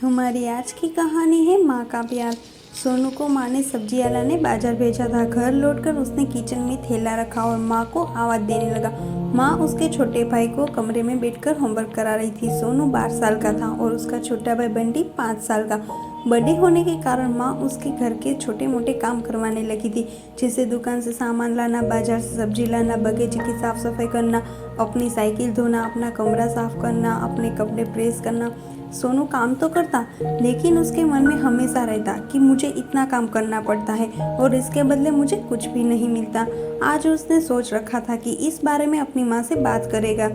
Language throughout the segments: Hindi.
हमारी आज की कहानी है माँ का प्यार। सोनू को माँ ने सब्जी वाला ने बाजार भेजा था। घर लौटकर उसने किचन में थैला रखा और माँ को आवाज़ देने लगा। माँ उसके छोटे भाई को कमरे में बैठकर होमवर्क करा रही थी। सोनू 12 साल का था और उसका छोटा भाई बंटी 5 साल का। बड़े होने के कारण माँ उसके घर के छोटे मोटे काम करवाने लगी थी, जैसे दुकान से सामान लाना, बाजार से सब्जी लाना, बगीचे की साफ सफाई करना, अपनी साइकिल धोना, अपना कमरा साफ करना, अपने कपड़े प्रेस करना। सोनू काम तो करता, लेकिन उसके मन में हमेशा रहता कि मुझे इतना काम करना पड़ता है और इसके बदले मुझे कुछ भी नहीं मिलता। आज उसने सोच रखा था कि इस बारे में अपनी माँ से बात करेगा,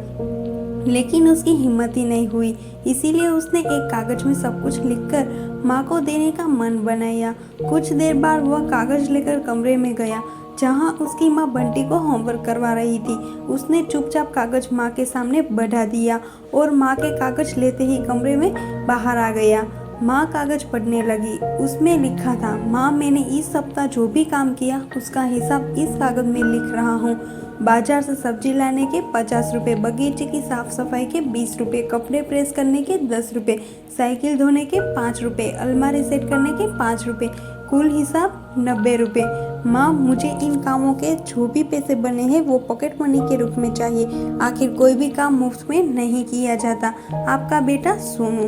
लेकिन उसकी हिम्मत ही नहीं हुई। इसीलिए उसने एक कागज में सब कुछ लिखकर माँ को देने का मन बनाया। कुछ देर बाद वह कागज लेकर कमरे में गया जहाँ उसकी माँ बंटी को होमवर्क करवा रही थी। उसने चुपचाप कागज माँ के सामने बढ़ा दिया और माँ के कागज लेते ही कमरे में बाहर आ गया। माँ कागज पढ़ने लगी। उसमें लिखा था, माँ मैंने इस सप्ताह जो भी काम किया उसका हिसाब इस कागज में लिख रहा हूँ। बाजार से सब्जी लाने के 50 रुपये, बगीचे की साफ सफाई के 20 रुपये, कपड़े प्रेस करने के 10 रुपये, साइकिल धोने के 5 रुपये, अलमारी सेट करने के 5 रुपये, कुल हिसाब 90 रुपये। माँ मुझे इन कामों के जो भी पैसे बने हैं वो पॉकेट मनी के रूप में चाहिए। आखिर कोई भी काम मुफ्त में नहीं किया जाता। आपका बेटा सोनू।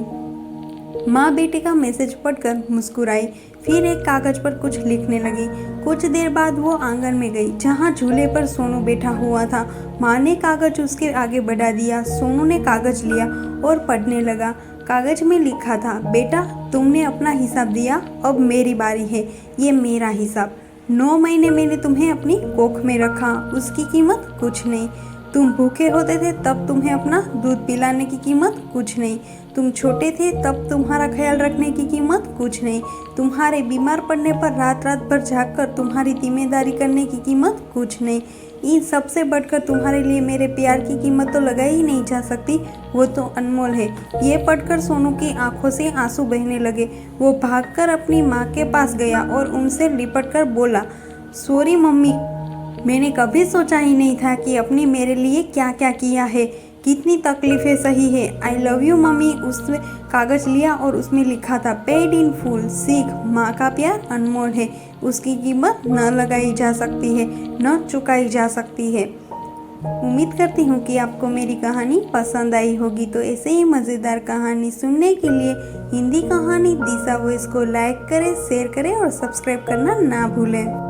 माँ बेटे का मैसेज पढ़कर मुस्कुराई, फिर एक कागज पर कुछ लिखने लगी। कुछ देर बाद वो आंगन में गई जहाँ झूले पर सोनू बैठा हुआ था। माँ ने कागज उसके आगे बढ़ा दिया। सोनू ने कागज लिया और पढ़ने लगा। कागज में लिखा था, बेटा तुमने अपना हिसाब दिया, अब मेरी बारी है, ये मेरा हिसाब। 9 महीने मैंने तुम्हें अपनी कोख में रखा, उसकी कीमत कुछ नहीं। तुम भूखे होते थे तब तुम्हें अपना दूध पिलाने की कीमत कुछ नहीं। तुम छोटे थे तब तुम्हारा ख्याल रखने की कीमत कुछ नहीं। तुम्हारे बीमार पड़ने पर रात रात भर जागकर तुम्हारी जिम्मेदारी करने की कीमत कुछ नहीं। इन सबसे बढ़कर तुम्हारे लिए मेरे प्यार की कीमत तो लगाई ही नहीं जा सकती, वो तो अनमोल है। ये पढ़कर सोनू की आंखों से आंसू बहने लगे। वो भागकर अपनी माँ के पास गया और उनसे लिपटकर बोला, सॉरी मम्मी, मैंने कभी सोचा ही नहीं था कि अपनी मेरे लिए क्या क्या किया है, कितनी तकलीफें सही है। I love you mummy. उसने कागज लिया और उसमें लिखा था, पेड इन फुल। सीख, माँ का प्यार अनमोल है, उसकी कीमत न लगाई जा सकती है, न चुकाई जा सकती है। उम्मीद करती हूँ कि आपको मेरी कहानी पसंद आई होगी। तो ऐसे ही मज़ेदार कहानी सुनने के लिए हिंदी कहानी दिशा वॉइस को लाइक करें, शेयर करें और सब्सक्राइब करना ना भूलें।